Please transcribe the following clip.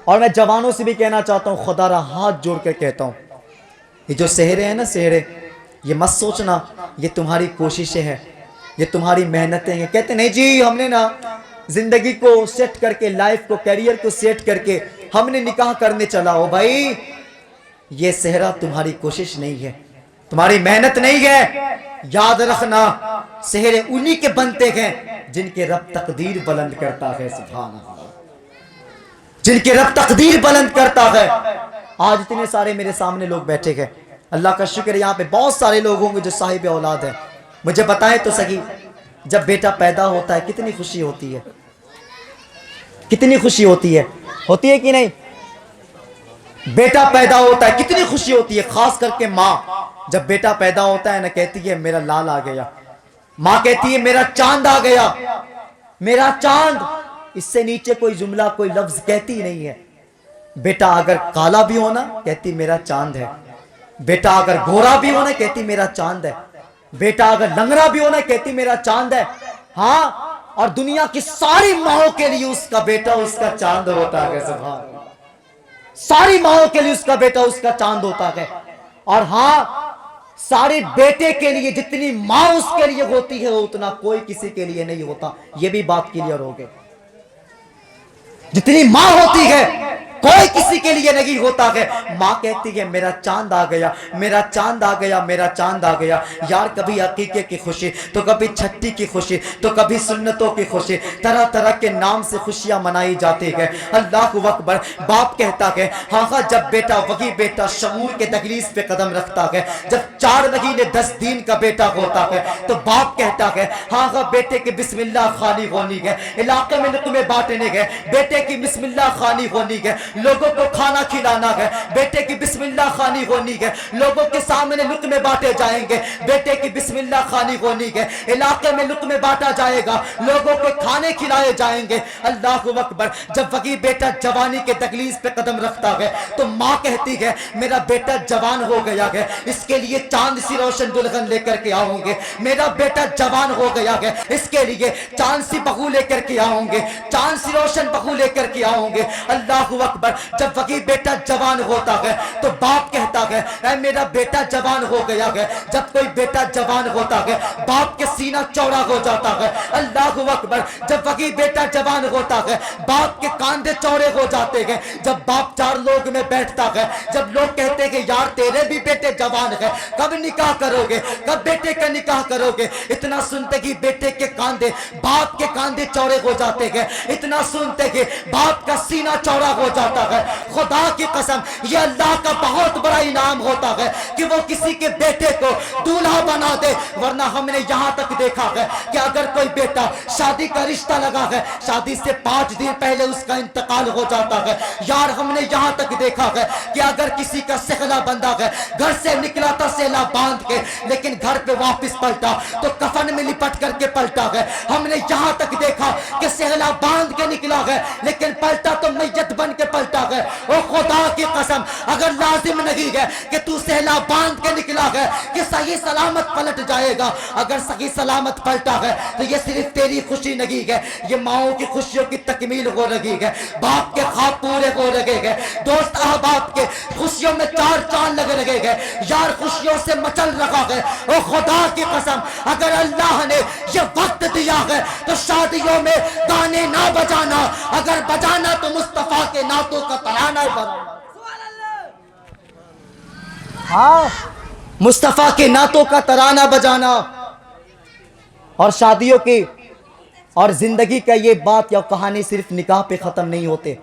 اور میں جوانوں سے بھی کہنا چاہتا ہوں، خدا را ہاتھ جوڑ کر کہتا ہوں، یہ جو سہرے ہیں نا سہرے، یہ مت سوچنا یہ تمہاری کوششیں ہیں، یہ تمہاری محنتیں ہیں. کہتے نہیں جی ہم نے نا زندگی کو سیٹ کر کے، لائف کو، کیریئر کو سیٹ کر کے ہم نے نکاح کرنے چلا ہو. بھائی یہ صحرا تمہاری کوشش نہیں ہے، تمہاری محنت نہیں ہے. یاد رکھنا صحرے انہی کے بنتے ہیں جن کے رب تقدیر بلند کرتا ہے. سبحان اللہ، جن کے رب تقدیر بلند کرتا ہے. آج اتنے سارے میرے سامنے لوگ بیٹھے ہیں، اللہ کا شکر ہے یہاں پہ بہت سارے لوگ ہوں گے جو صاحب اولاد ہیں. مجھے بتائیں تو صحیح، جب بیٹا پیدا ہوتا ہے کتنی خوشی ہوتی ہے، کتنی خوشی ہوتی ہے، ہوتی ہے کہ نہیں؟ بیٹا پیدا ہوتا ہے کتنی خوشی ہوتی ہے. خاص کر کے ماں جب بیٹا پیدا ہوتا ہے نا کہتی ہے میرا لال آ گیا، ماں کہتی ہے میرا چاند آ گیا، میرا چاند. اس سے نیچے کوئی جملہ کوئی لفظ کہتی نہیں ہے. بیٹا اگر کالا بھی ہونا کہتی میرا چاند ہے، بیٹا اگر گورا بھی ہونا کہتی میرا چاند ہے، بیٹا اگر لنگڑا بھی ہونا کہتی میرا چاند ہے. ہاں، اور دنیا کی ساری ماؤں کے لیے اس کا بیٹا اس کا چاند ہوتا ہے. سبحان اللہ، ساری ماؤں کے لیے اس کا بیٹا اس کا چاند ہوتا ہے. اور ہاں، سارے بیٹے کے لیے جتنی ماں اس کے لیے ہوتی ہے اتنا کوئی کسی کے لیے نہیں ہوتا. یہ بھی بات کلیئر ہو گئی. جتنی ماں ہوتی ہے کوئی کسی کے لیے نہیں ہوتا ہے. ماں کہتی ہے میرا چاند آ گیا، میرا چاند آ گیا، میرا چاند آ گیا. یار کبھی عقیقے کی خوشی تو کبھی چھٹی کی خوشی تو کبھی سنتوں کی خوشی، طرح طرح کے نام سے خوشیاں منائی جاتی ہے. اللہ اکبر. باپ کہتا ہے ہاں ہاں جب بیٹا وہی بیٹا شعور کے دہلیز پہ قدم رکھتا ہے، جب 4 مہینے 10 دن کا بیٹا ہوتا ہے تو باپ کہتا ہے ہاں ہاں بیٹے کی بسم اللہ خانی ہونی ہے، علاقے میں لقمے بانٹنے ہے، بیٹے کی بسم اللہ خانی ہونی ہے، لوگوں کو کھانا کھلانا ہے، بیٹے کی بسم اللہ خانی ہونی ہے، لوگوں کے سامنے لقمے بانٹے جائیں گے، بیٹے کی بسم اللہ خانی ہونی ہے، علاقے میں لقمے بانٹا جائے گا، لوگوں کو کھانے کھلائے جائیں گے. اللہ اکبر. جب وہی بیٹا جوانی کے دہلیز پہ قدم رکھتا ہے تو ماں کہتی ہے میرا بیٹا جوان ہو گیا ہے، اس کے لیے چاند سی روشن دلہن لے کر کے آؤں گے. میرا بیٹا جوان ہو گیا ہے، اس کے لیے چاند سی بہو لے کر کے آؤں گے، چاند سی روشن بہو لے کر کے آؤں گے. اللہ اکبر. جب وہی بیٹا جوان ہوتا ہے تو باپ کہتا ہے اے میرا بیٹا جوان ہو گیا ہے. جب کوئی بیٹا جوان ہوتا ہے باپ کے سینہ چوڑا ہو جاتا ہے. اللہ اکبر. جب وہی بیٹا جوان ہوتا ہے باپ کے کاندھے چوڑے ہو جاتے ہیں. جب باپ 4 لوگ میں بیٹھتا ہے، جب لوگ کہتے ہیں یار تیرے بھی بیٹے جوان ہیں، کب نکاح کرو گے، کب بیٹے کا نکاح کرو گے، اتنا سنتے کہ بیٹے کے کاندھے باپ کے کاندھے چوڑے ہو جاتے ہیں، اتنا سنتے کہ باپ کا سینہ چوڑا ہو جاتا ہے. خدا کی قسم یہ اللہ کا بہت بڑا انعام ہوتا ہے کہ وہ کسی کے بیٹے کو دولہا بنا دے. ورنہ ہم نے یہاں تک دیکھا ہے کہ اگر کوئی بیٹا شادی کا رشتہ لگا ہے، شادی سے 5 دن پہلے اس کا انتقال ہو جاتا ہے. یار ہم نے یہاں تک دیکھا ہے کہ اگر کسی کا سہلا بندہ ہے، گھر سے نکلا تھا سہلا باندھ کے لیکن گھر پہ واپس پلٹا تو کفن میں لپٹ کر کے پلٹا ہے. ہم نے یہاں تک دیکھا کہ سہلا باندھ کے نکلا ہے لیکن پلٹا تو میت بن کے پلٹا ہے. او خدا کی قسم اگر لازم نہیں ہے کہ تو سہلا باندھ کے نکلا ہے کہ صحیح سلامت پلٹ جائے گا، اگر صحیح سلامت پلٹا ہے تو یہ صرف تیری خوشی نہیں ہے، یہ ماؤں کی خوشیوں کی تکمیل ہو رہی ہے، باپ کے خواب پورے ہو رہے ہیں، دوست احباب کے خوشیوں میں 4 چاند لگ رہے ہیں، یار خوشیوں سے مچل رہا ہے. او خدا کی قسم اگر اللہ نے یہ وقت دیا ہے تو شادیوں میں گانے نہ بجانا، اگر بجانا تو مصطفیٰ کے نعتوں کا ترانہ بجانا. ہاں، مصطفیٰ کے نعتوں کا ترانہ بجانا. اور شادیوں کی اور زندگی کا یہ بات یا کہانی صرف نکاح پہ ختم نہیں ہوتے.